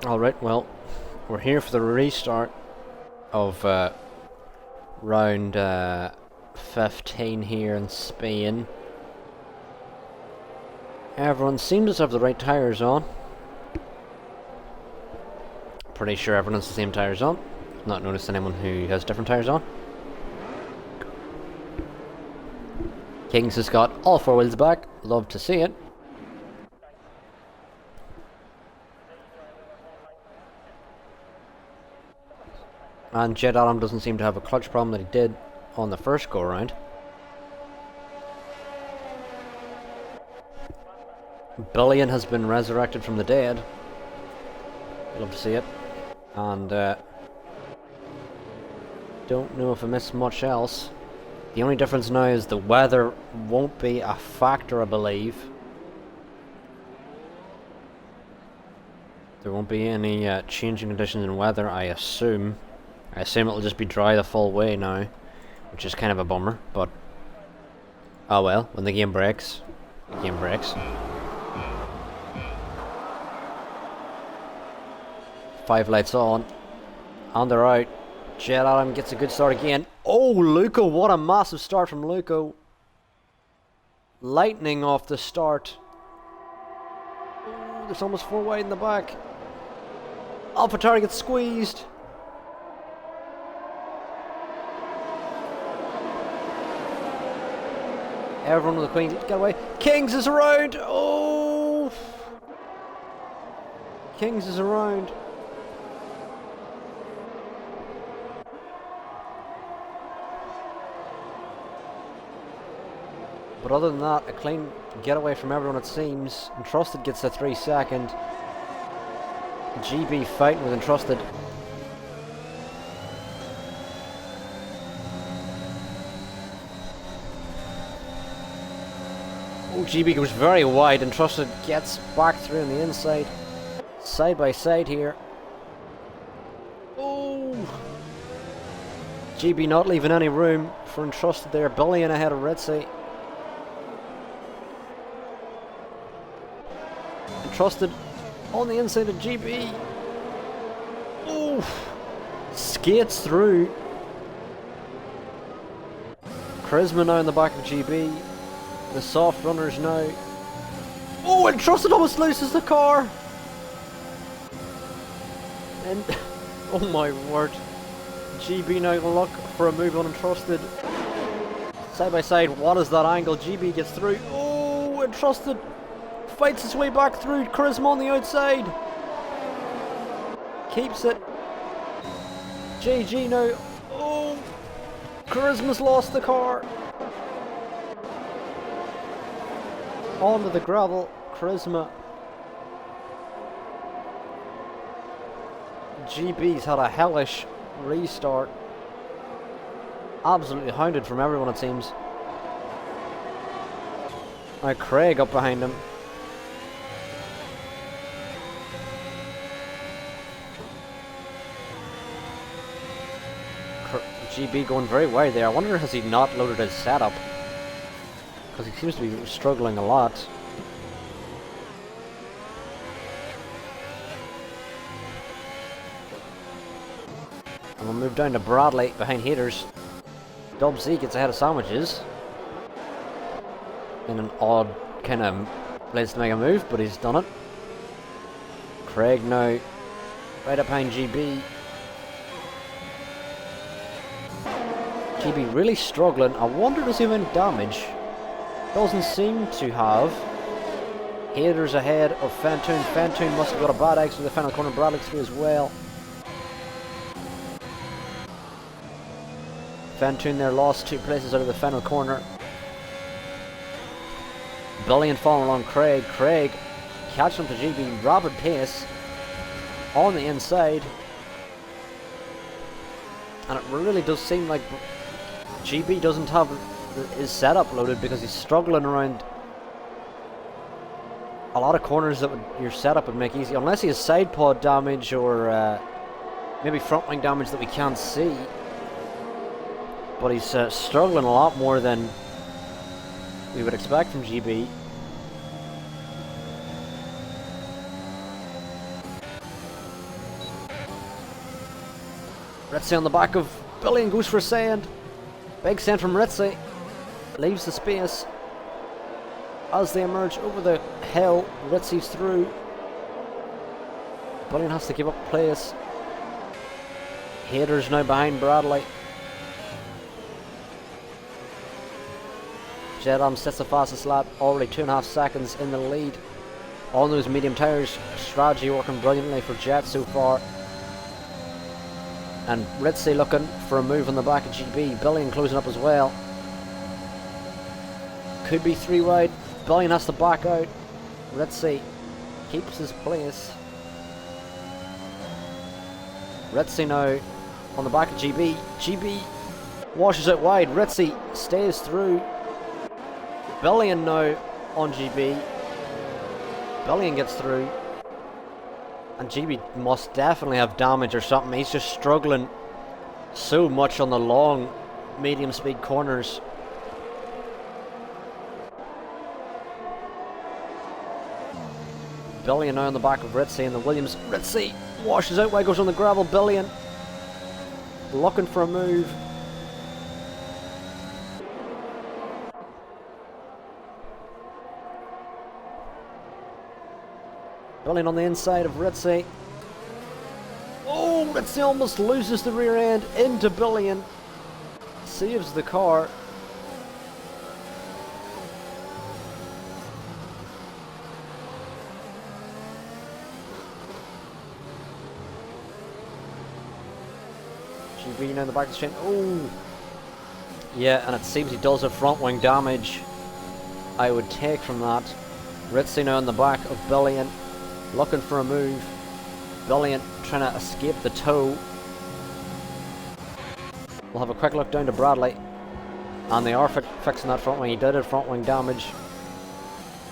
Alright, well, we're here for the restart of round 15 here in Spain. Everyone seems to have the right tyres on. Pretty sure everyone has the same tyres on. Not noticed anyone who has different tyres on. Kings has got all four wheels back. Love to see it. And Jed Adam doesn't seem to have a clutch problem that he did on the first go around. Billion has been resurrected from the dead. Love to see it. And don't know if I missed much else. The only difference now is the weather won't be a factor, I believe. There won't be any changing conditions in weather, I assume. I assume it'll just be dry the full way now, which is kind of a bummer, but oh well, when the game breaks, the game breaks. 5 lights on, and they're out. Jed Adam gets a good start again. Oh, Luco, what a massive start from Luco. Lightning off the start. Ooh, there's almost 4 wide in the back. AlphaTauri gets squeezed. Everyone with the Queen, get away. Kings is around. Oh, Kings is around. But other than that, a clean getaway from everyone it seems. Entrusted gets the 3 second. GB fighting with Entrusted. Oh, GB goes very wide. Entrusted gets back through on the inside. Side by side here. Oh! GB not leaving any room for Entrusted there. Billion ahead of Ritzy. Entrusted on the inside of GB. Oof! Skates through. Charisma now in the back of GB. The soft runners now. Oh, Entrusted almost loses the car. And oh my word. GB now look for a move on Entrusted. Side by side, what is that angle? GB gets through. Oh, Entrusted fights his way back through. Charisma on the outside. Keeps it. JG now. Oh, Charisma's lost the car. Onto the gravel. Charisma. GB's had a hellish restart. Absolutely hounded from everyone it seems. Now Craig up behind him. GB going very wide there. I wonder, has he not loaded his setup? Because he seems to be struggling a lot. And we'll move down to Bradley behind Haters. Dub Z gets ahead of Sandwiches. In an odd kind of place to make a move, but he's done it. Craig now right up behind GB. GB really struggling. I wonder, does he have any damage? Doesn't seem to have. Haters ahead of Fantoon. Fantoon must have got a bad exit to the final corner. Bradley's through as well. Fantoon there lost 2 places out of the final corner. Billion falling along Craig. Craig catching up to GB. Rapid pace on the inside. And it really does seem like GB doesn't have his setup loaded because he's struggling around a lot of corners that your setup would make easy, unless he has side pod damage or maybe front wing damage that we can't see. But he's struggling a lot more than we would expect from GB. Ritzy on the back of Billion goes for a sand. Big send from Ritzy. Leaves the space. As they emerge over the hill, Ritzy's through. Billion has to give up place. Haters now behind Bradley. Jedam sets the fastest lap, already 2.5 seconds in the lead. On those medium tyres, strategy working brilliantly for Jet so far. And Ritzy looking for a move on the back of GB. Billion closing up as well. Could be 3 wide. Billion has to back out. Ritzy keeps his place. Ritzy now on the back of GB. GB washes out wide. Ritzy stays through. Billion now on GB. Billion gets through. And GB must definitely have damage or something. He's just struggling so much on the long medium speed corners. Billion now on the back of Ritzy and the Williams. Ritzy washes out wide, goes on the gravel. Billion looking for a move. Billion on the inside of Ritzy. Oh, Ritzy almost loses the rear end into Billion. Saves the car. GB now in the back of the chain. Oh! Yeah, and it seems he does have front wing damage. I would take from that. Ritzy now in the back of Billion. Looking for a move. Billion trying to escape the tow. We'll have a quick look down to Bradley. And they are fixing that front wing. He did have front wing damage.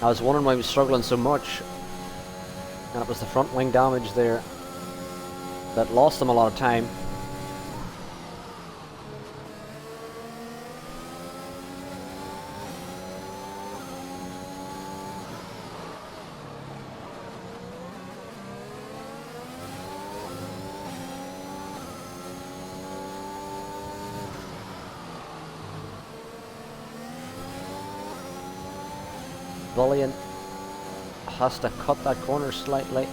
I was wondering why he was struggling so much. And it was the front wing damage there that lost him a lot of time. Billion has to cut that corner slightly.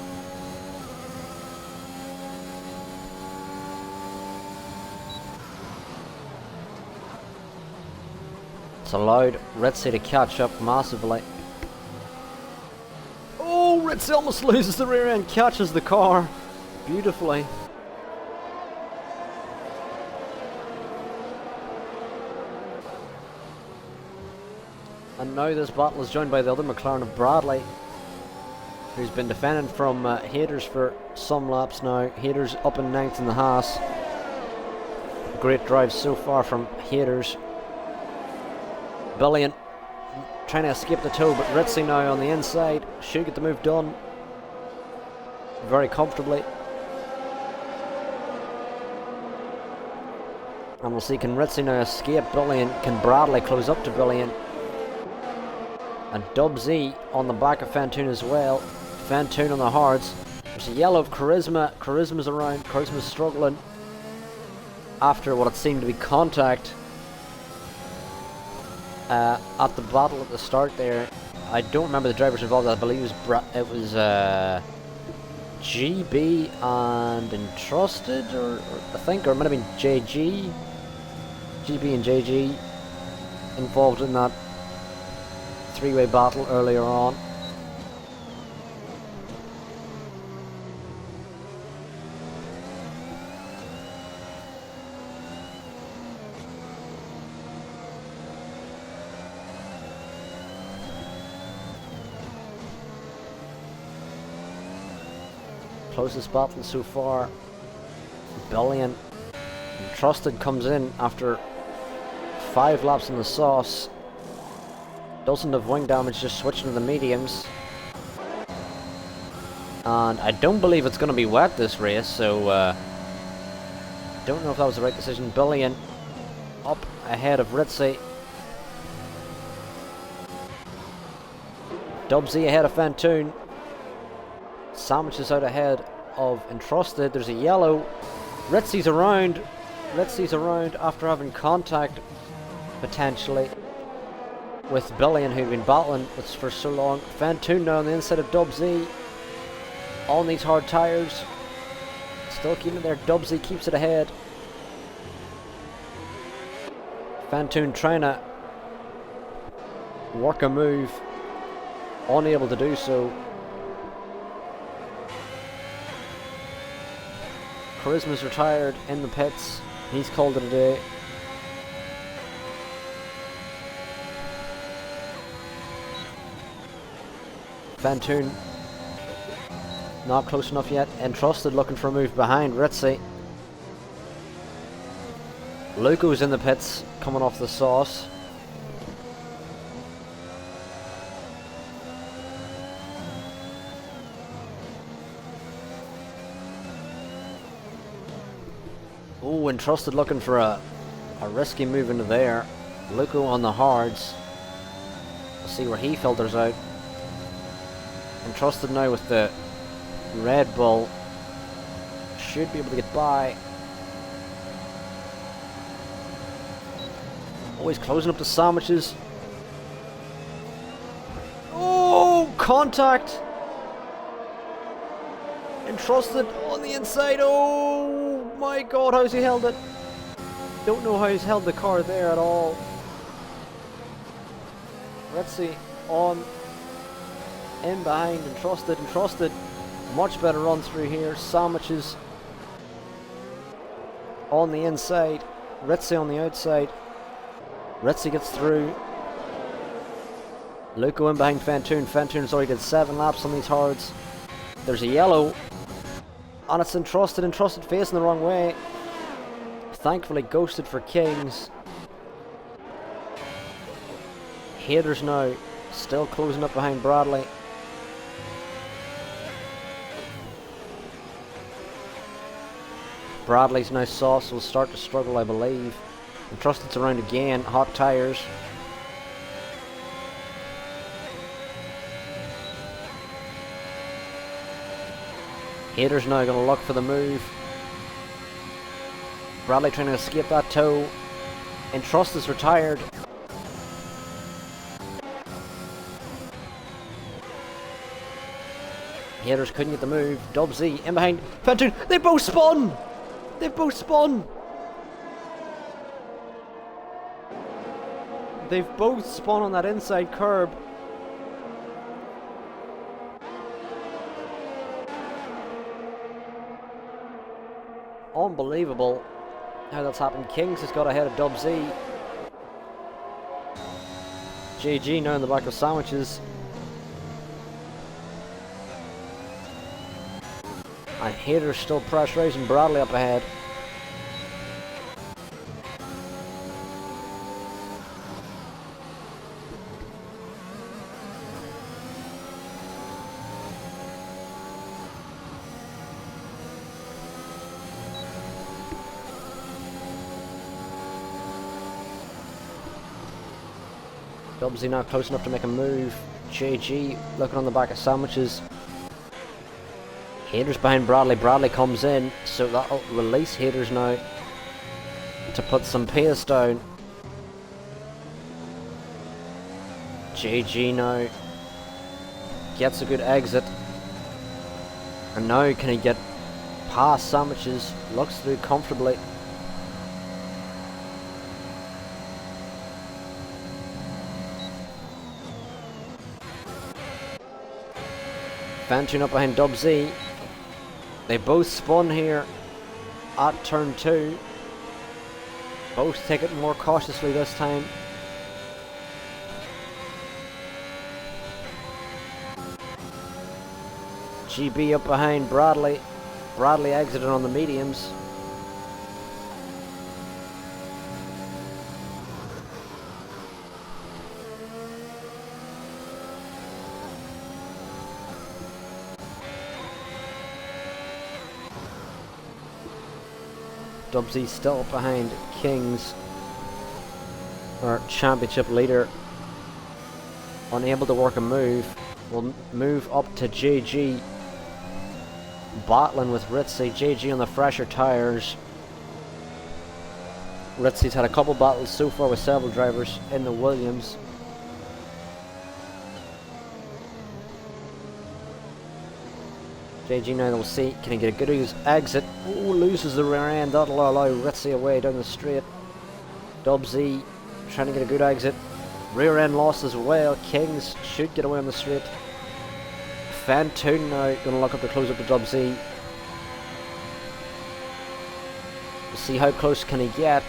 It's allowed Ritzy to catch up massively. Oh, Ritzy almost loses the rear end, catches the car beautifully. And now this battle is joined by the other McLaren of Bradley, who's been defending from Haters for some laps now. Haters up in 9th in the Haas. Great drive so far from Haters. Billion trying to escape the tow, but Ritzy now on the inside should get the move done very comfortably. And we'll see, can Ritzy now escape Billion? Can Bradley close up to Billion? And Dub Z on the back of Fantoon as well. Fantoon on the hards. There's a yellow of Charisma. Charisma's around. Charisma's struggling after what it seemed to be contact at the battle at the start there. I don't remember the drivers involved. I believe it was GB and Entrusted, or I think, or it might have been JG. GB and JG involved in that three-way battle earlier on. Closest battle so far. Billion. Trusted comes in after 5 laps in the sauce. Doesn't have wing damage, just switching to the mediums. And I don't believe it's going to be wet this race, so don't know if that was the right decision. Billion up ahead of Ritzy. Dubsy ahead of Fantoon. Sandwiches out ahead of Entrusted. There's a yellow. Ritzy's around. Ritzy's around after having contact, potentially, with Billion, who'd been battling with for so long. Fantoon now on the inside of Dubsy. On these hard tyres. Still keeping it there. Dubsy keeps it ahead. Fantoon trying to work a move. Unable to do so. Charisma's retired in the pits. He's called it a day. Fantoon not close enough yet. Entrusted looking for a move behind Ritzy. Luco's in the pits coming off the sauce. Oh, Entrusted looking for a risky move into there. Luco on the hards. We'll see where he filters out. Entrusted now with the Red Bull. Should be able to get by. Always closing up the sandwiches. Oh, contact! Entrusted on the inside. Oh my god, how's he held it? Don't know how he's held the car there at all. Let's see. On. In behind Entrusted. Entrusted. Much better run through here. Sandwiches on the inside. Ritzy on the outside. Ritzy gets through. Luco in behind Fantoon. Fantoon's already did 7 laps on these hards. There's a yellow. And it's Entrusted. Entrusted facing the wrong way. Thankfully ghosted for Kings. Haters now. Still closing up behind Bradley. Bradley's now sauce will start to struggle, I believe. Entrusted's around again. Hot tyres. Haters now going to look for the move. Bradley trying to escape that toe. Entrusted's retired. Haters couldn't get the move. Dubsy in behind Fantoon. They both spun! They've both spun! They've both spun on that inside curb. Unbelievable how that's happened. Kings has got ahead of Dubsy. JG now in the back of sandwiches. And Haters still pressurizing Bradley up ahead. Dubsy not close enough to make a move. JG looking on the back of sandwiches. Haters behind Bradley. Bradley comes in, so that'll release Haters now to put some pace down. JG now gets a good exit. And now can he get past sandwiches? Looks through comfortably. Fantoon up behind Dubsy. They both spun here at turn 2. Both take it more cautiously this time. GB up behind Bradley. Bradley exited on the mediums. Dubsy still behind Kings, our championship leader, unable to work a move. Will move up to JG. battling with Ritzy. JG on the fresher tyres. Ritzy's had a couple battles so far with several drivers in the Williams. JG now, we'll see, can he get a good exit? Oh, loses the rear end, that'll allow Ritzy away down the straight. Dubsy trying to get a good exit. Rear end lost as well. Kings should get away on the straight. Fantoon now going to lock up to close up to Dubsy. We'll see how close can he get.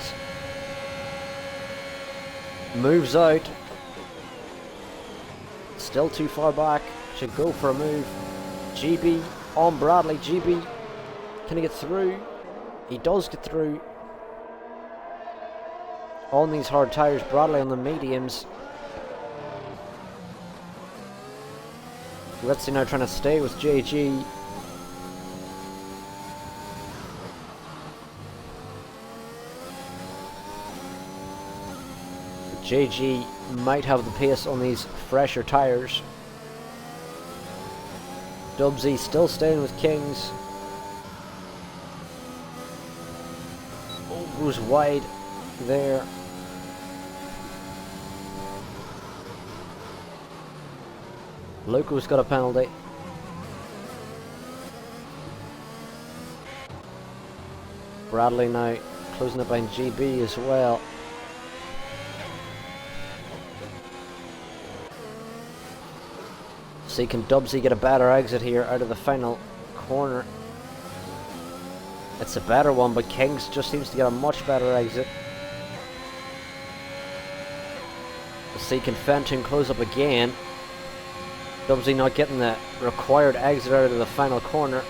Moves out. Still too far back. Should go for a move. GB on Bradley. GB, can he get through? He does get through. On these hard tyres, Bradley on the mediums. Ritzy now trying to stay with JG. JG might have the pace on these fresher tyres. Dubsy still staying with Kings. Oh, goes wide there. Loco's got a penalty. Bradley now closing up behind GB as well. See, can Dubsy get a better exit here out of the final corner? It's a better one, but Kings just seems to get a much better exit. We'll see, can Fantoon close up again? Dubsy not getting the required exit out of the final corner.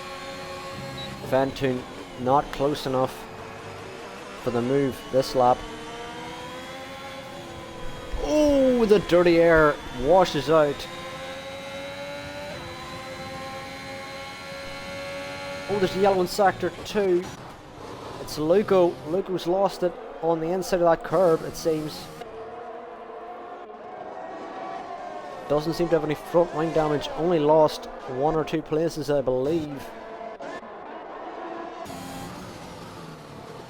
Fantoon not close enough for the move this lap. Oh, the dirty air washes out. Oh, there's a yellow in sector 2. It's Loco. Loco's lost it on the inside of that curb, it seems. Doesn't seem to have any front wing damage. Only lost 1 or 2 places, I believe.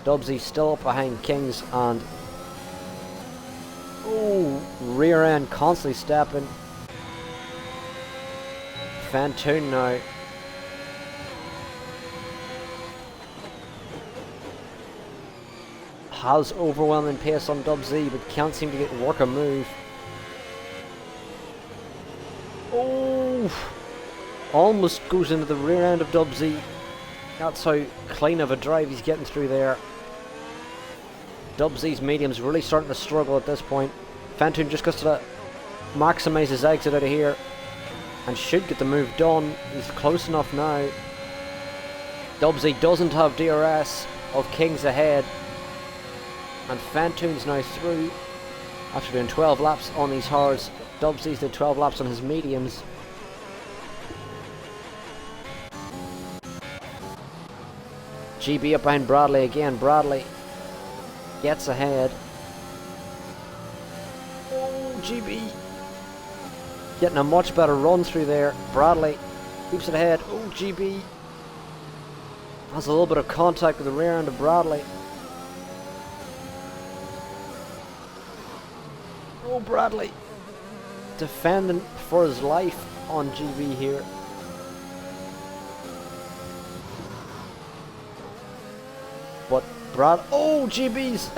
Dubsy still up behind Kings, and oh, rear end constantly stepping. Fantoon now. Has overwhelming pace on Dubsy, but can't seem to work a move. Oh, almost goes into the rear end of Dubsy. That's how clean of a drive he's getting through there. Dubsy's medium's really starting to struggle at this point. Fantoon just got to maximise his exit out of here and should get the move done. He's close enough now. Dubsy doesn't have DRS of Kings ahead, and Fantoon's now through after doing 12 laps on these hards. Dubsy's did 12 laps on his mediums. GB up behind Bradley again. Bradley gets ahead. Oh, GB getting a much better run through there. Bradley keeps it ahead. Oh, GB has a little bit of contact with the rear end of Bradley. Oh, Bradley defending for his life on GB here. But oh, GB's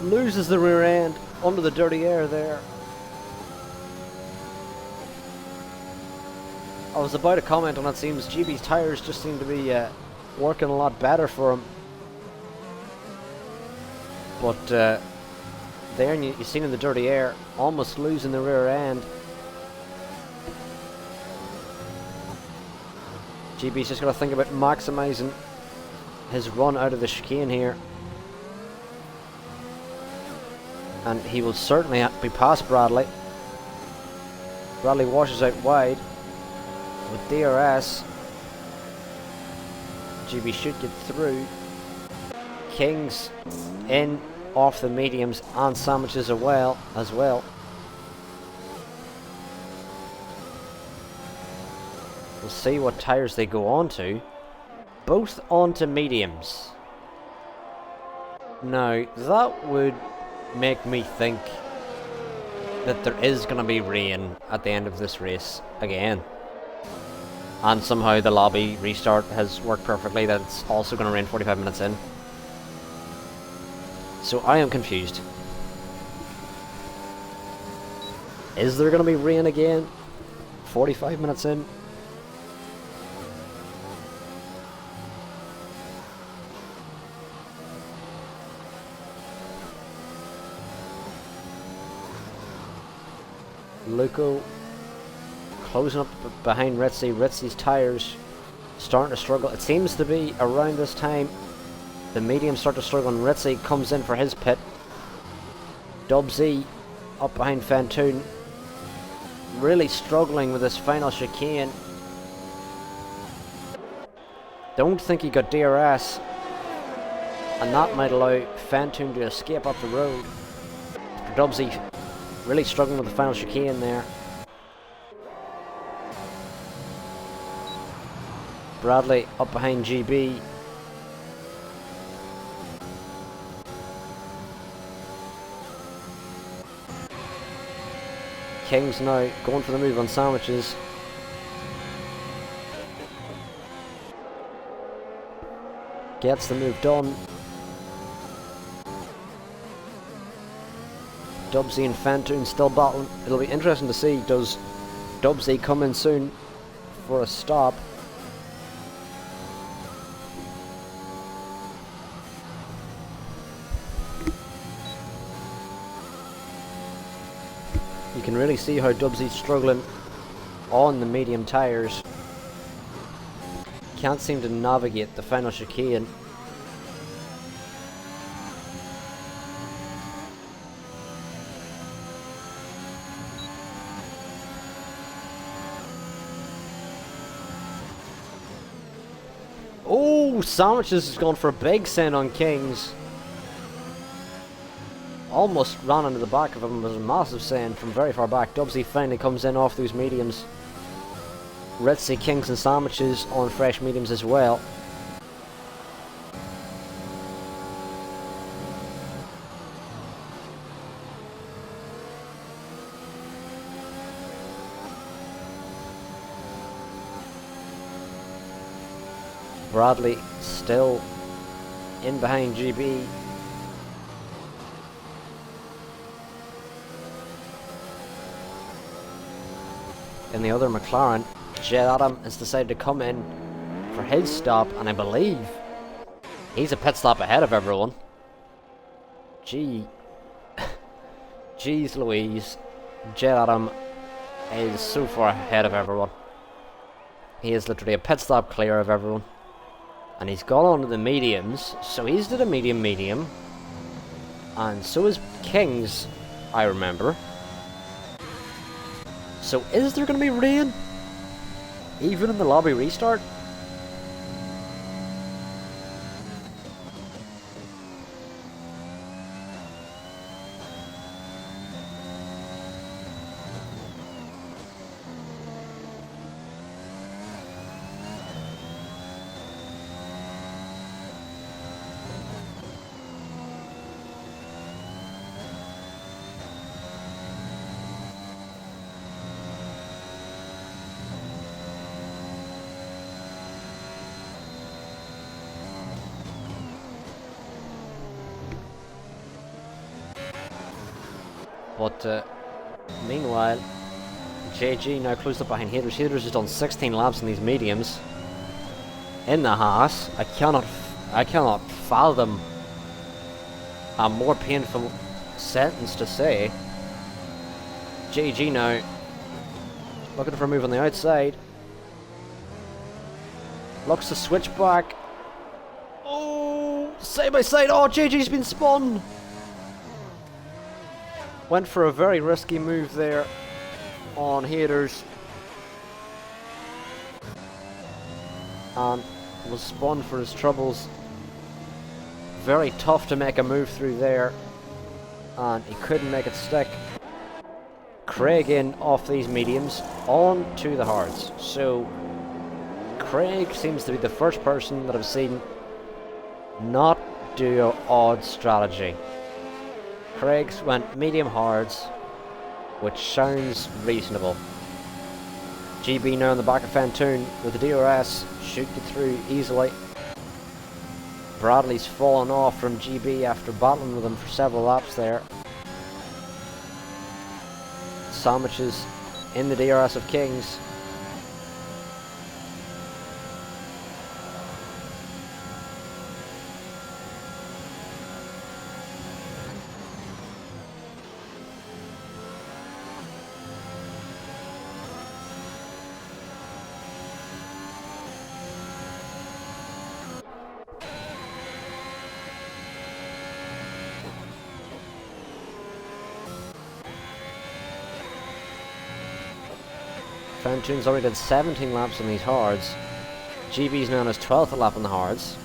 loses the rear end under the dirty air there. I was about to comment on it. Seems GB's tyres just seem to be working a lot better for him. But there, and you seen in the dirty air, almost losing the rear end. GB's just got to think about maximising his run out of the chicane here, and he will certainly be past Bradley. Bradley washes out wide with DRS. GB should get through. Kings in off the mediums and sandwiches as well. We'll see what tyres they go on to. Both onto mediums. Now, that would make me think that there is going to be rain at the end of this race again. And somehow the lobby restart has worked perfectly, that it's also going to rain 45 minutes in. So I am confused. Is there going to be rain again? 45 minutes in? Luco closing up behind Ritzy. Ritzy's tyres starting to struggle. It seems to be around this time the mediums start to struggle and Ritzy comes in for his pit. Dubsy up behind Fantoon, really struggling with this final chicane. Don't think he got DRS, and that might allow Fantoon to escape up the road. Dubsy really struggling with the final chicane there. Bradley up behind GB. Kings now going for the move on sandwiches. Gets the move done. Dubsy and Fantoon still battling. It'll be interesting to see, does Dubsy come in soon for a stop? You can really see how Dubsy's struggling on the medium tyres. Can't seem to navigate the final chicane. Oh, Sandwiches has gone for a big send on Kings. Almost ran into the back of him. It was a massive send from very far back. Dubsy finally comes in off those mediums. Ritzy, Kings and Sandwiches on fresh mediums as well. Bradley still in behind GB. In the other McLaren, Jed Adam has decided to come in for his stop, and I believe he's a pit stop ahead of everyone. Jeez Louise, Jed Adam is so far ahead of everyone. He is literally a pit stop clear of everyone. And he's gone on to the mediums, so he's did a medium, and so is Kings, I remember. So is there going to be rain? Even in the lobby restart? But meanwhile, JG now closed up behind Haders. Haders has done 16 laps in these mediums. In the Haas, I cannot fathom a more painful sentence to say. JG now looking for a move on the outside. Looks to switch back. Oh, side by side. Oh, JG's been spun. Went for a very risky move there on Haders. And was spun for his troubles. Very tough to make a move through there. And he couldn't make it stick. Craig in off these mediums on to the hards. So Craig seems to be the first person that I've seen not do an odd strategy. Craig's went medium hards, which sounds reasonable. GB now on the back of Fantoon with the DRS, should get through easily. Bradley's fallen off from GB after battling with him for several laps there. Sandwiches in the DRS of Kings. Fantoon's already did 17 laps on these hards. GB's now on his 12th lap on the hards.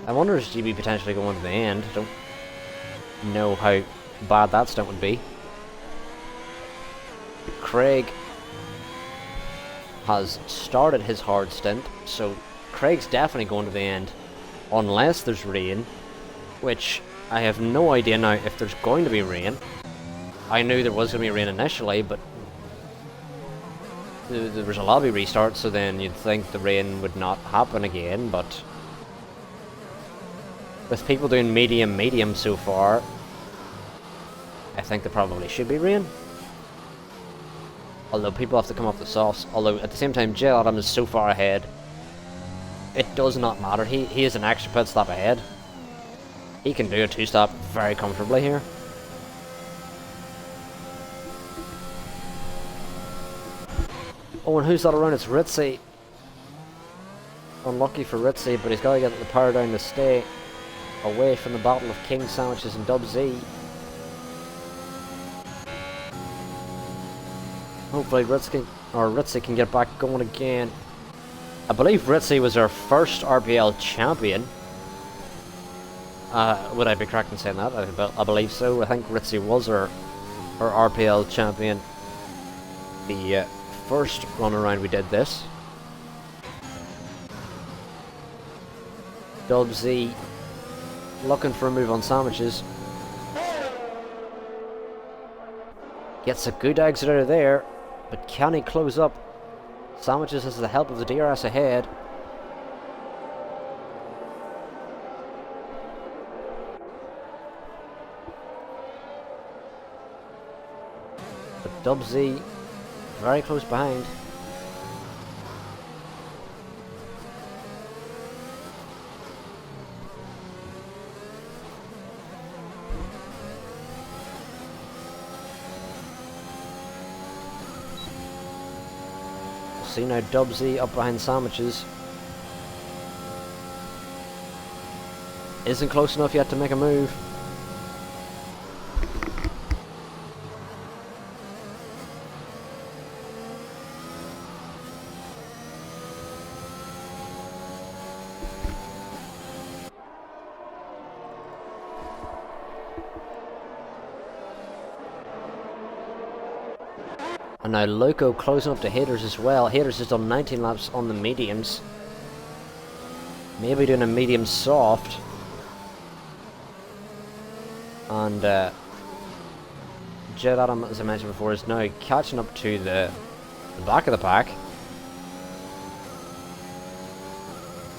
I wonder if GB potentially going to the end. I don't know how bad that stunt would be. Craig has started his hard stint, so Craig's definitely going to the end. Unless there's rain, which I have no idea now if there's going to be rain. I knew there was going to be rain initially, but there was a lobby restart, so then you'd think the rain would not happen again, but with people doing medium so far, I think there probably should be rain. Although people have to come off the softs, although at the same time Jill Adam is so far ahead, it does not matter. He is an extra pit stop ahead. He can do a 2-stop very comfortably here. Oh, and who's that around? It's Ritzy. Unlucky for Ritzy, but he's got to get the power down to stay away from the battle of King Sandwiches and Dub Z. Hopefully Ritzy can get back going again. I believe Ritzy was our first RPL champion. Would I be correct in saying that? I believe so. I think Ritzy was our RPL champion. The first run around we did this. Dub Z looking for a move on Sandwiches. Gets a good exit out of there, but can he close up? Sandwiches has the help of the DRS ahead. But Dub Z very close behind. We'll see now Dub Z up behind Sandwiches. Isn't close enough yet to make a move. And now Loco closing up to Haters as well. Haters has done 19 laps on the mediums. Maybe doing a medium soft. And Jet Adam, as I mentioned before, is now catching up to the back of the pack.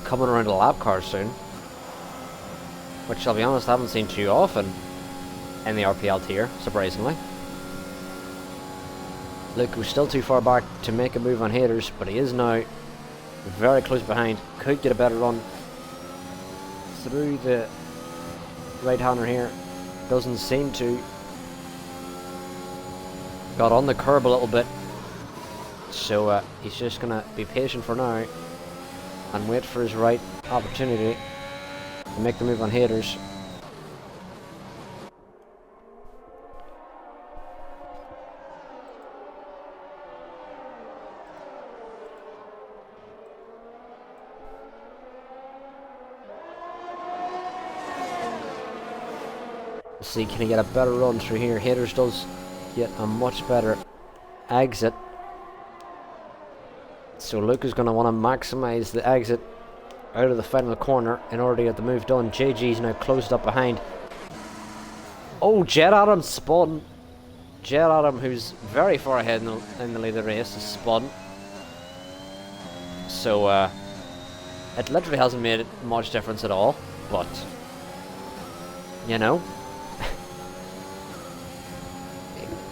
Coming around a lap car soon. Which, I'll be honest, I haven't seen too often in the RPL tier, surprisingly. Luke still too far back to make a move on Haters, but he is now very close behind. Could get a better run through the right-hander here. Doesn't seem to. Got on the curb a little bit. So he's just going to be patient for now and wait for his right opportunity to make the move on Haters. See, can he get a better run through here? Haters does get a much better exit. So Luke is going to want to maximise the exit out of the final corner in order to get the move done. JG's now closed up behind. Oh, Jet Adam spun. Jet Adam, who's very far ahead in the lead of the race, is spun. So, it literally hasn't made much difference at all, but, you know.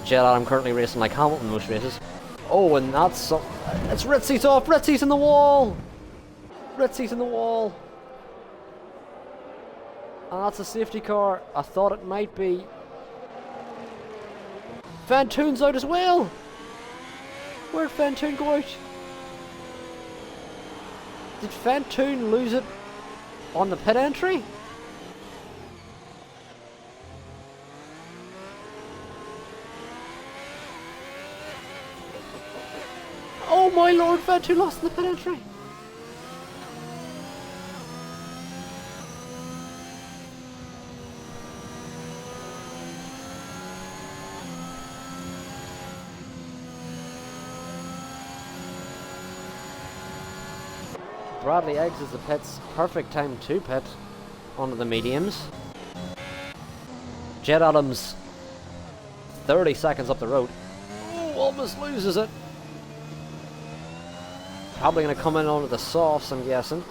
Jet Adam currently racing like Hamilton most races. Oh, and that's... it's Ritzy's off! Ritzy's in the wall! Ritzy's in the wall! And that's a safety car. I thought it might be. Fantoon's out as well! Where'd Fantoon go out? Did Fantoon lose it on the pit entry? Oh my lord, Fantoon lost in the pit entry! Bradley exits the pits. Perfect time to pit onto the mediums. Jet Adams 30 seconds up the road. Oh, almost loses it. Probably going to come in onto the softs, I'm guessing.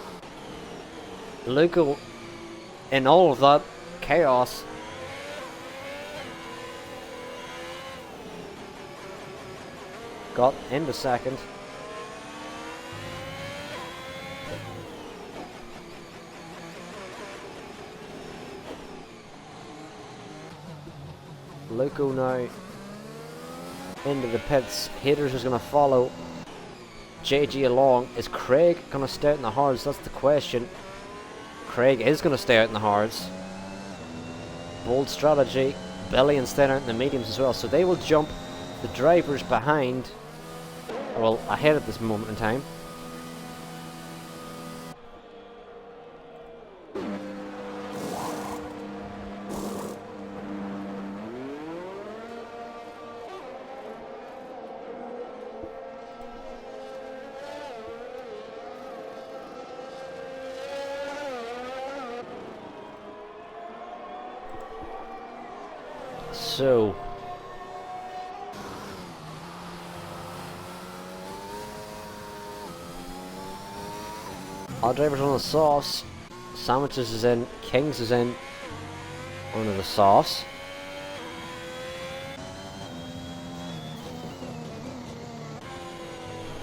Luca, in all of that chaos, got into second. Luco now into the pits. Haters is going to follow JG along. Is Craig going to stay out in the hards? That's the question. Craig is going to stay out in the hards. Bold strategy. Billy and staying out in the mediums as well. So they will jump the drivers behind, well, ahead at this moment in time. So, our drivers on the sauce. Sandwiches is in, Kings is in under the sauce.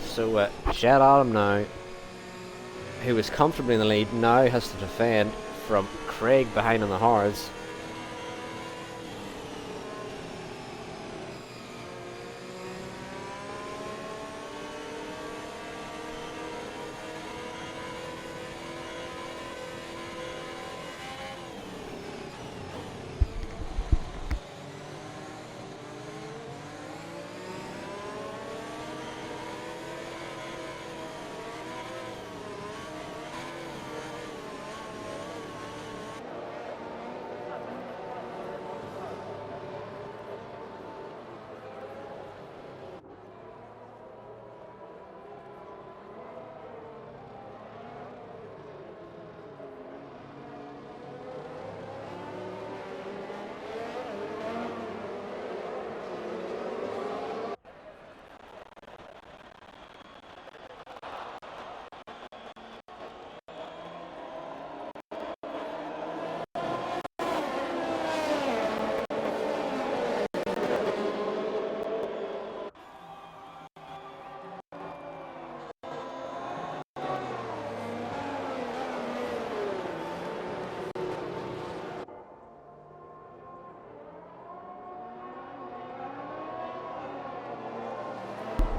So Jet Adam now, who is comfortably in the lead, now has to defend from Craig behind on the hards.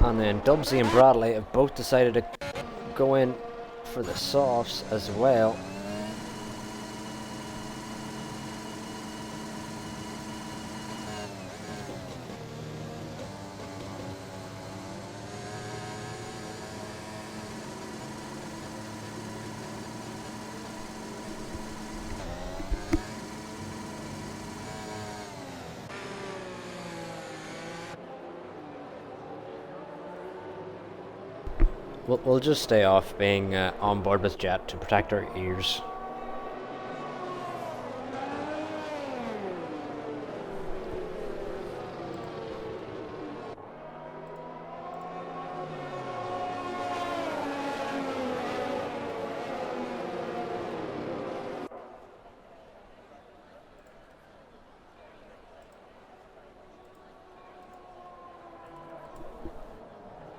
And then Dubsy and Bradley have both decided to go in for the softs as well. We'll just stay off being on board with Jet to protect our ears.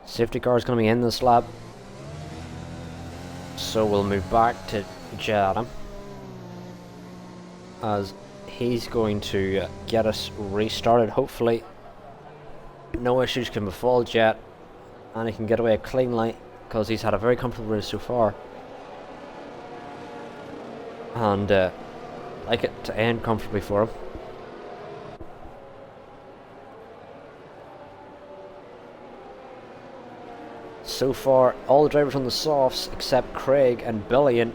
Safety car is going to be in this lap, so we'll move back to Jet as he's going to get us restarted. Hopefully no issues can befall Jet and he can get away cleanly, because he's had a very comfortable race so far, and like it to end comfortably for him. So far, all the drivers on the softs except Craig and Billion.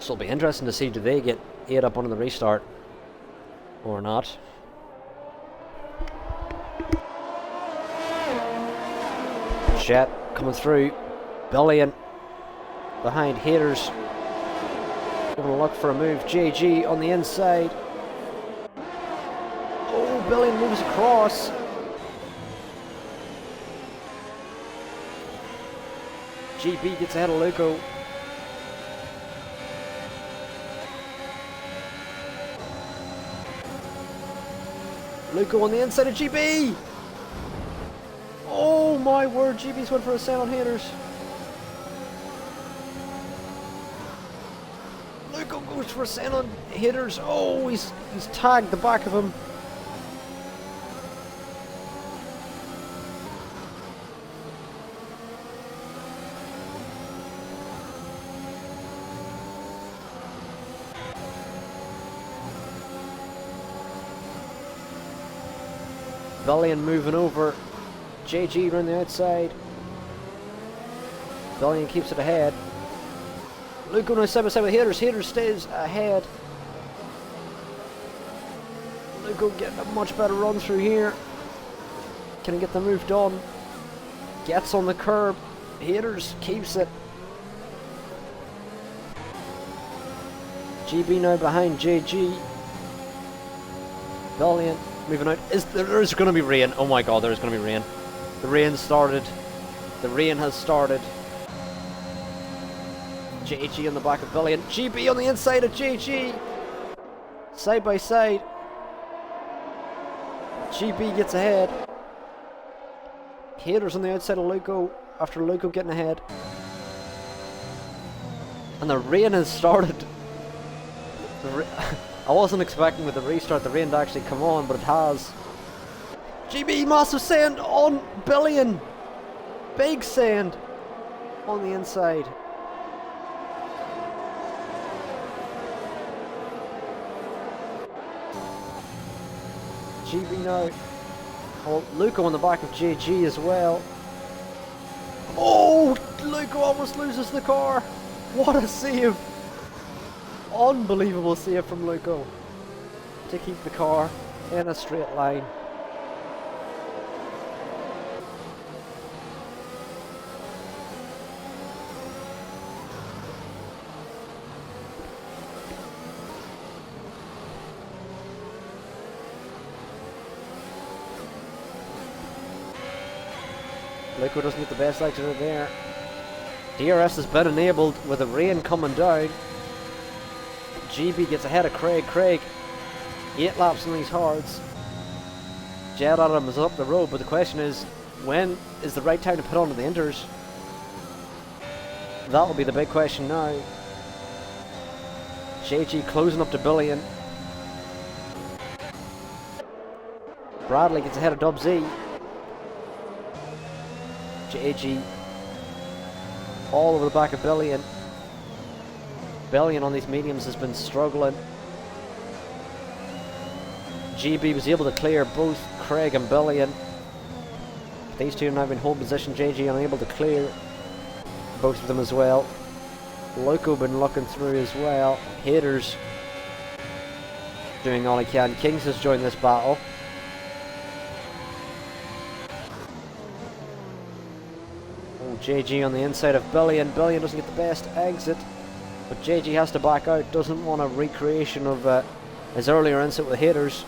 So it'll be interesting to see, do they get 8 up onto the restart or not. Jet coming through. Billion behind Haters. Going to look for a move. JG on the inside. Oh, Billion moves across. GB gets ahead of Luco. Luco on the inside of GB. Oh my word, GB's went for a set on Haters. Luco goes for a set on Haters. Oh, he's tagged the back of him. Billion moving over. JG around the outside. Billion keeps it ahead. Luke going side by side with Haters. Haters stays ahead. Luke getting a much better run through here. Can he get the move done? Gets on the curb. Haters keeps it. GB now behind JG. Billion moving out. There's going to be rain. Oh my god, there's going to be rain. The rain started. The rain has started. JG on the back of Billion. GB on the inside of JG. Side by side. GB gets ahead. Haters on the outside of Luco after Luco getting ahead. And the rain has started. I wasn't expecting with the restart the rain to actually come on, but it has. GB massive sand on Billion. Big sand on the inside. GB now. Oh, Luco on the back of JG as well. Oh, Luco almost loses the car. What a save. Unbelievable save from Luco to keep the car in a straight line. Luco doesn't get the best exit there. DRS has been enabled with the rain coming down. GB gets ahead of Craig. Craig, 8 laps on these hards. Jet Adam is up the road, but the question is, when is the right time to put onto the inters? That will be the big question now. JG closing up to Billion. Bradley gets ahead of Dub Z. JG all over the back of Billion. Billion on these mediums has been struggling. GB was able to clear both Craig and Billion. These two have now been hold position. JG unable to clear both of them as well. Loco been looking through as well. Haters doing all he can. Kings has joined this battle. And JG on the inside of Billion. Billion doesn't get the best exit, but JG has to back out. Doesn't want a recreation of his earlier incident with haters.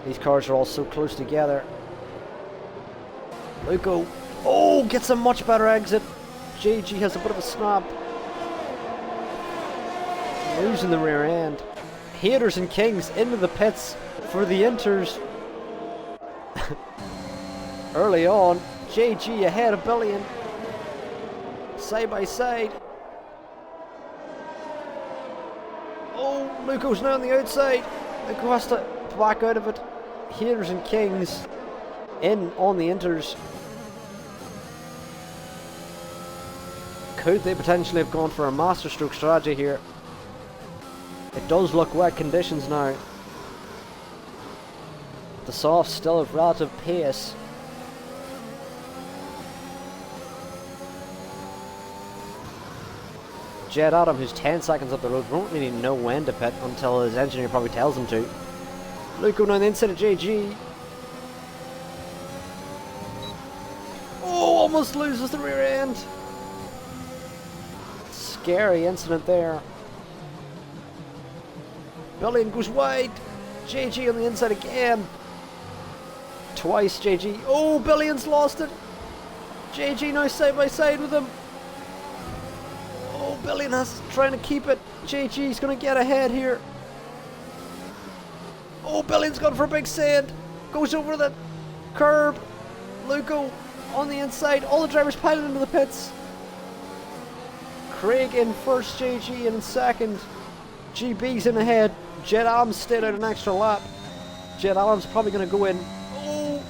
These cars are all so close together. Luco, oh, gets a much better exit. JG has a bit of a snap. Losing the rear end. Haters and Kings into the pits for the Inters. Early on, JG ahead of Billion. Side by side. Oh, Luco's now on the outside. Luco has to back out of it. Haters and Kings in on the Inters. Could they potentially have gone for a masterstroke strategy here? It does look wet conditions now. The softs still have relative pace. Jed Adam, who's 10 seconds up the road, won't really know when to pit until his engineer probably tells him to. Luco on the inside of JG. Oh, almost loses the rear end. Scary incident there. Billion goes wide. JG on the inside again. Twice JG. Oh, Billion's lost it. JG now side by side with him. Oh, Billion has trying to keep it. JG's going to get ahead here. Oh, Billion's gone for a big sand. Goes over the curb. Luco on the inside. All the drivers piling into the pits. Craig in first, JG in second. GB's in ahead. Jed Adams stayed out an extra lap. Jed Adams probably going to go in. Oh!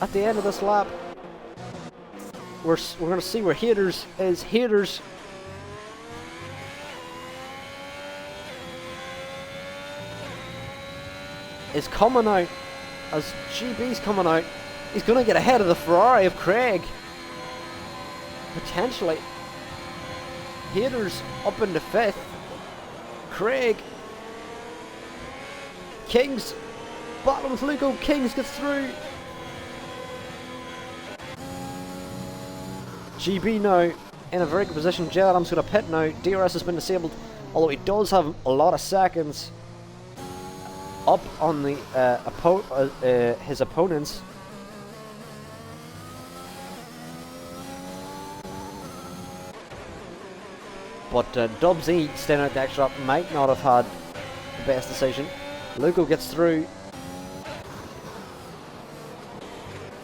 At the end of this lap, we're going to see where Haters is. Haters is coming out. As GB's coming out, he's going to get ahead of the Ferrari of Craig. Potentially. Haters up into 5th. Craig. Kings battling with Luco. Kings gets through. GB now in a very good position. Jed Adams going to pit now. DRS has been disabled, although he does have a lot of seconds up on the his opponents. But Dubsy staying out the extra lap might not have had the best decision. Luco gets through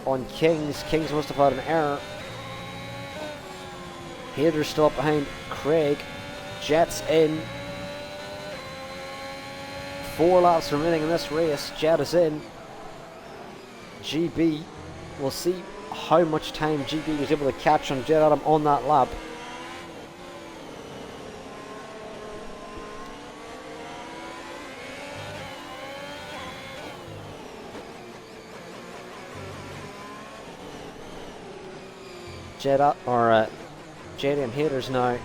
on Kings. Kings must have had an error. Haters still up behind Craig. Jets in. 4 laps remaining in this race. Jet is in. GB. We'll see how much time GB was able to catch on Jed Adam on that lap. JDM Haters now,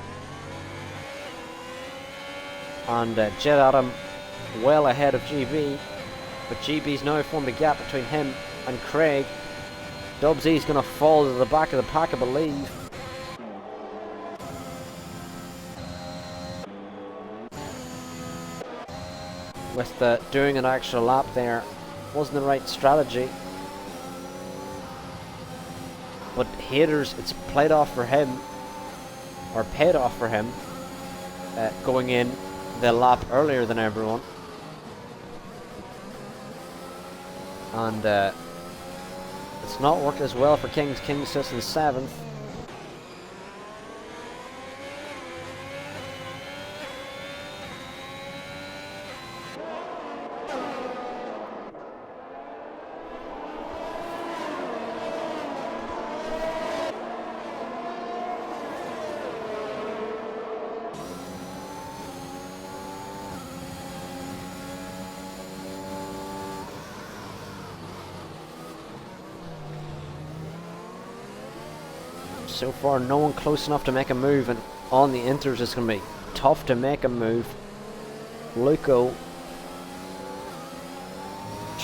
and Jed Adam well ahead of GB, but GB's now formed a gap between him and Craig. Dubsy's going to fall to the back of the pack, I believe. With doing an extra lap there, wasn't the right strategy. But Haters, it's played off for him, or paid off for him, going in the lap earlier than everyone. And it's not worked as well for Kings. Kings sits in 7th. So far, no one close enough to make a move, and on the Inters it's going to be tough to make a move. Luco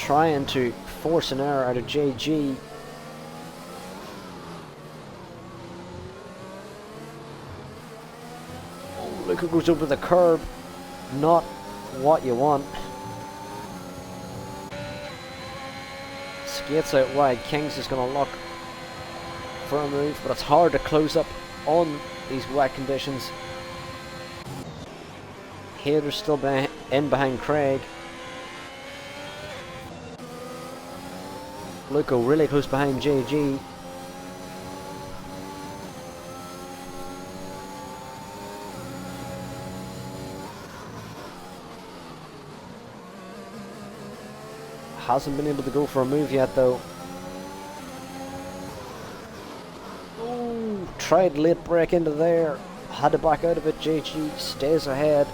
trying to force an error out of JG. Oh, look who goes over the curb. Not what you want. Skates out wide. Kings is going to look for a move, but it's hard to close up on these wet conditions. Hayter's still in behind Craig. Luco really close behind JG. Hasn't been able to go for a move yet though. Ooh, tried late break into there. Had to back out of it. JG stays ahead.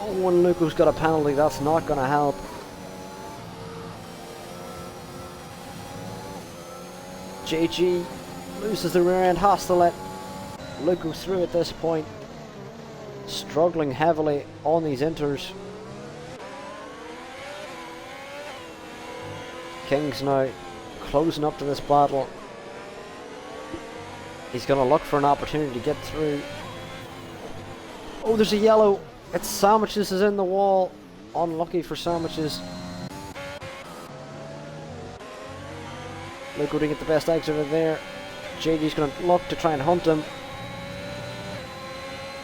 Oh, and Luco's got a penalty. That's not going to help. JG loses the rear end. Has to let Luco through at this point. Struggling heavily on these inters. King's now closing up to this battle. He's going to look for an opportunity to get through. Oh, there's a yellow. It's Sandwiches is in the wall. Unlucky for Sandwiches. Luco didn't get the best exit out of there. JG's going to look to try and hunt him.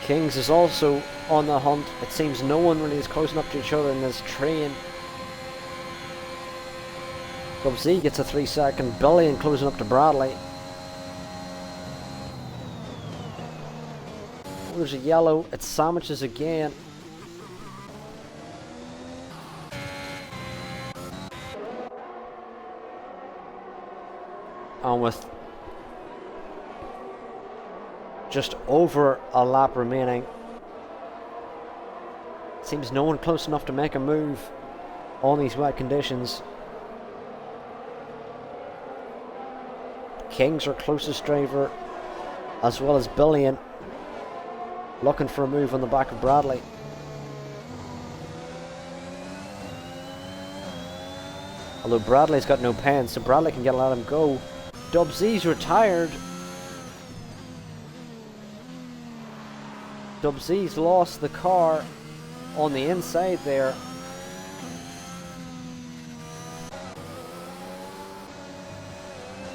Kings is also on the hunt. It seems no one really is closing up to each other in this train. Dubsy gets a 3-second. Billion closing up to Bradley. Oh, there's a yellow. It's Sandwiches again. And with just over a lap remaining, seems no one close enough to make a move on these wet conditions. Kings are closest driver, as well as Billion, looking for a move on the back of Bradley. Although Bradley's got no pen, so Bradley can let him go. Dubsy's retired. Dubsy's lost the car on the inside there.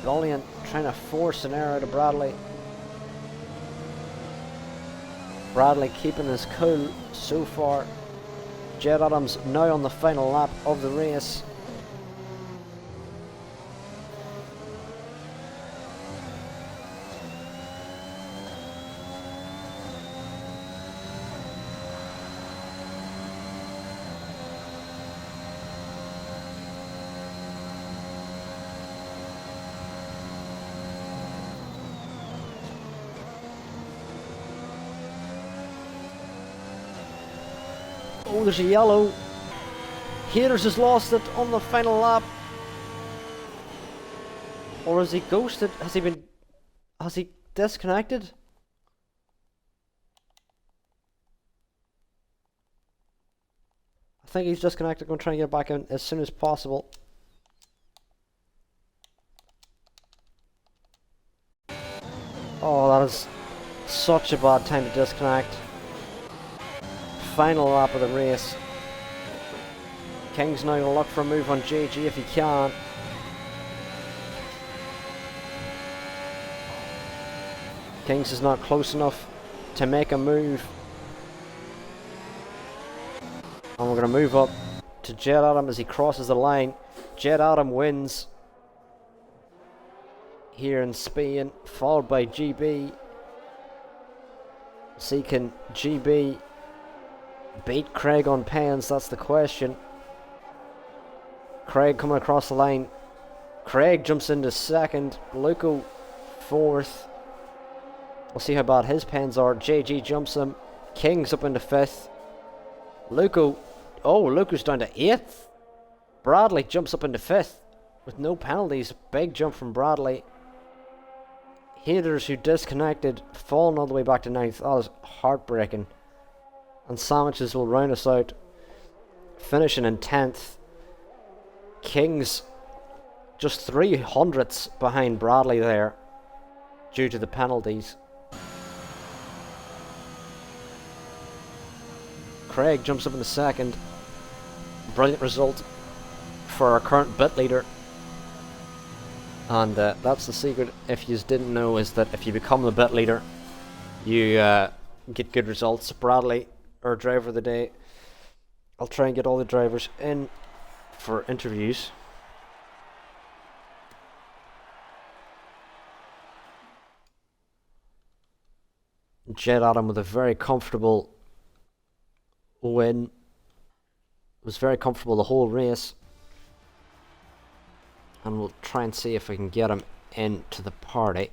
Billion trying to force an error to Bradley. Bradley keeping his cool so far. Jed Adams now on the final lap of the race. Oh, there's a yellow. Hayters has lost it on the final lap. Or has he ghosted? Has he disconnected? I think he's disconnected. Going to try and get back in as soon as possible. Oh, that is such a bad time to disconnect. Final lap of the race. King's now going to look for a move on JG if he can. Kings is not close enough to make a move. And we're going to move up to Jed Adam as he crosses the line. Jed Adam wins here in Spain, followed by GB. See, can GB beat Craig on pens? That's the question. Craig coming across the line. Craig jumps into second. Luco fourth. We'll see how bad his pens are. JG jumps him. King's up into fifth. Luco. Oh, Luco's down to eighth. Bradley jumps up into fifth with no penalties. Big jump from Bradley. Haters who disconnected, falling all the way back to ninth. That is heartbreaking. And Sandwiches will round us out, finishing in 10th. Kings just 300ths behind Bradley there due to the penalties. Craig jumps up in the second. Brilliant result for our current bit leader. And that's the secret, if you didn't know, is that if you become the bit leader, you get good results. Bradley, our driver of the day. I'll try and get all the drivers in for interviews. Jed Adam with a very comfortable win. Was very comfortable the whole race. And we'll try and see if we can get him into the party.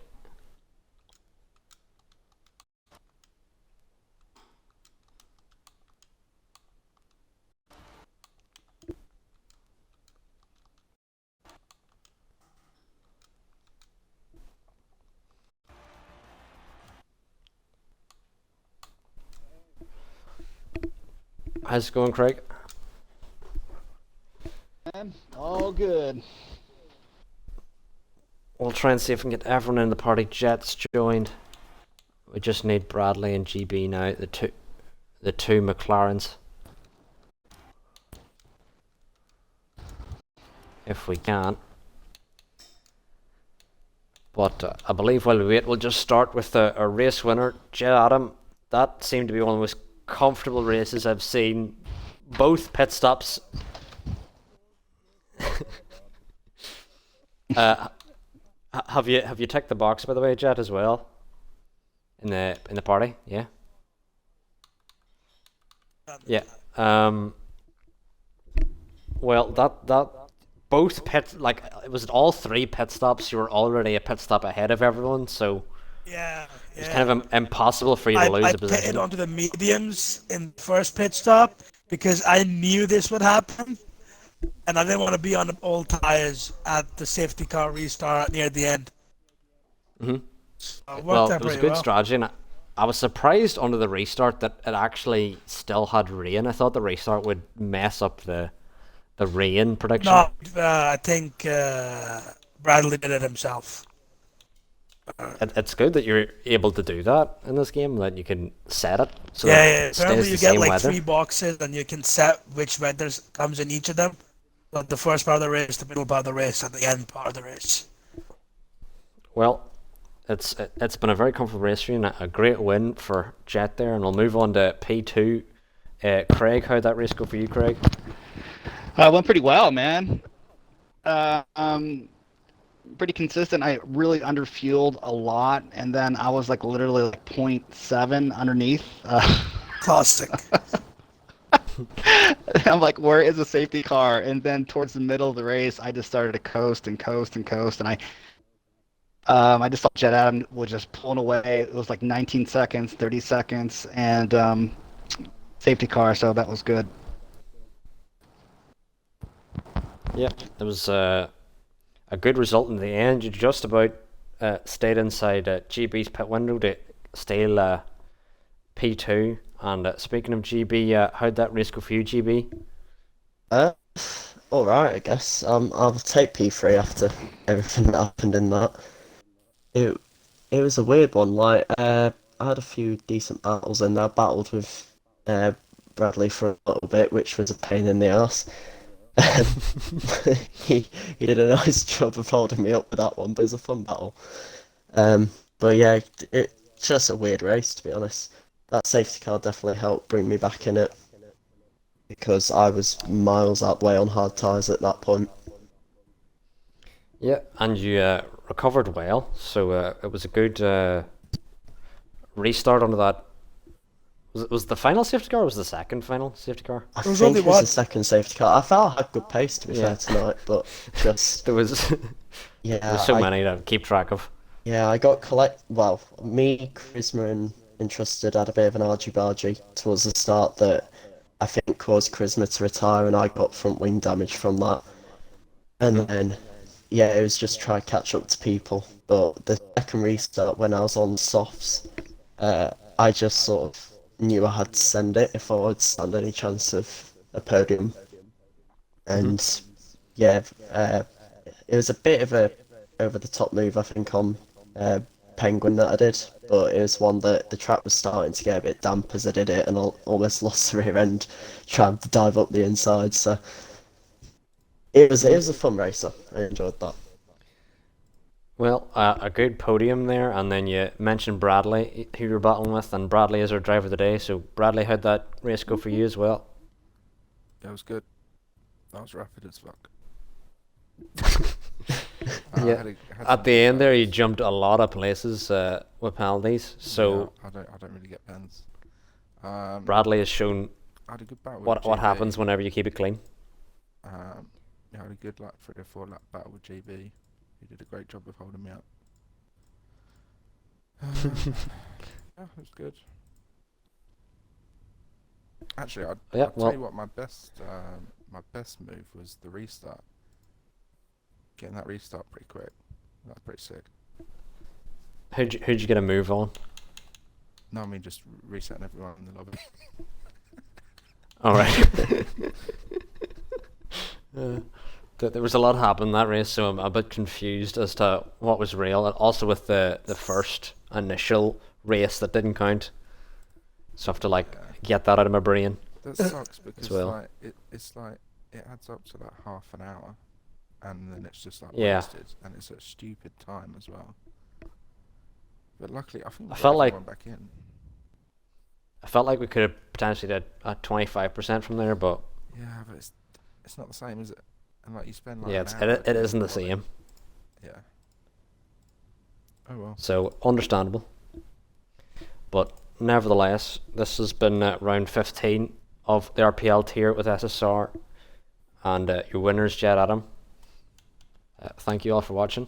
How's it going, Craig? All good. We'll try and see if we can get everyone in the party. Jets joined. We just need Bradley and GB now, the two McLarens. If we can. But I believe while we wait, we'll just start with a race winner, Jed Adam. That seemed to be one of the most comfortable races I've seen. Both pit stops. Have you ticked the box, by the way, Jet, as well? In the party, yeah. Yeah. Well, that both pit, like, it was all 3 pit stops. You were already a pit stop ahead of everyone, so Yeah. it's kind of impossible for you to lose I a position. pitted onto the mediums in the first pit stop because I knew this would happen, and I didn't want to be on the old tires at the safety car restart near the end. Mhm. So it worked Well, out it was a pretty good well. strategy, and I was surprised under the restart that it actually still had rain. I thought the restart would mess up the rain prediction. No, I think Bradley did it himself. It's good that you're able to do that in this game, that you can set it so Yeah, that yeah. it Apparently stays you the get same like weather. 3 boxes, and you can set which weather comes in each of them. So the first part of the race, the middle part of the race, and the end part of the race. Well, it's been a very comfortable race for you, and a great win for Jet there, and we'll move on to P2. Craig, how'd that race go for you, Craig? Went pretty well, man. Pretty consistent. I really underfueled a lot, and then I was like literally like 0.7 underneath. Classic. I'm like, where is the safety car? And then towards the middle of the race, I just started to coast and coast and coast, and I just thought Jet Adam was just pulling away. It was like 19 seconds, 30 seconds, and safety car, so that was good. Yeah, it was a good result in the end. You just about stayed inside GB's pit window to steal P2. And speaking of GB, how'd that race go for you, GB? Alright, I guess. I'll take P3 after everything that happened in that. It was a weird one. Like, I had a few decent battles in there. I battled with Bradley for a little bit, which was a pain in the ass. He did a nice job of holding me up with that one, but it was a fun battle. But yeah, it's just a weird race, to be honest. That safety car definitely helped bring me back in it, because I was miles out the way on hard tyres at that point. Yeah, and you recovered well, so it was a good restart onto that. Was the final safety car, or was the second final safety car? I There was think only it was one. the second safety car. I felt I had good pace, to be Yeah. fair, tonight, but just, There was yeah, there's so I, many to keep track of. yeah, I got well, me, Charisma and Entrusted had a bit of an argy-bargy towards the start that I think caused Charisma to retire, and I got front wing damage from that. And then yeah, it was just try to catch up to people. But the second restart, when I was on softs, I just sort of knew I had to send it if I would stand any chance of a podium. And yeah, it was a bit of a over the top move, I think, on Penguin that I did, but it was one that the track was starting to get a bit damp as I did it, and I almost lost the rear end trying to dive up the inside. So it was a fun race. Though. I enjoyed that. Well, a good podium there, and then you mentioned Bradley, who you're battling with, and Bradley is our driver today. So, Bradley, how'd that race go for you as well? Yeah, it was good. I was rapid as fuck. Yeah. At the end there, you jumped a lot of places with penalties. So yeah, I don't really get pens. Bradley has shown I had a good battle with what GB. happens whenever you keep it clean. Yeah, I had a good like 3 or 4 lap battle with GB. He did a great job of holding me up. Yeah, it was good. Actually, I'll tell you what, my best move was the restart. Getting that restart pretty quick. That's pretty sick. Who'd you get a move on? No, I mean just resetting everyone in the lobby. All right. There was a lot happening in that race, so I'm a bit confused as to what was real. And also with the first initial race that didn't count, so I have to get that out of my brain. That sucks because well. it's like it adds up to like half an hour, and then it's just like Yeah. wasted, and it's at a stupid time as well. But luckily, I think we I got felt like- everyone back in. I felt like we could have potentially did a 25% from there, but Yeah, but it's not the same, is it? And like you spend like yeah, an it hour isn't the doing same. Yeah. Oh well. So understandable. But nevertheless, this has been round 15 of the RPL tier with SSR, and your winners, Jed Adam. Thank you all for watching.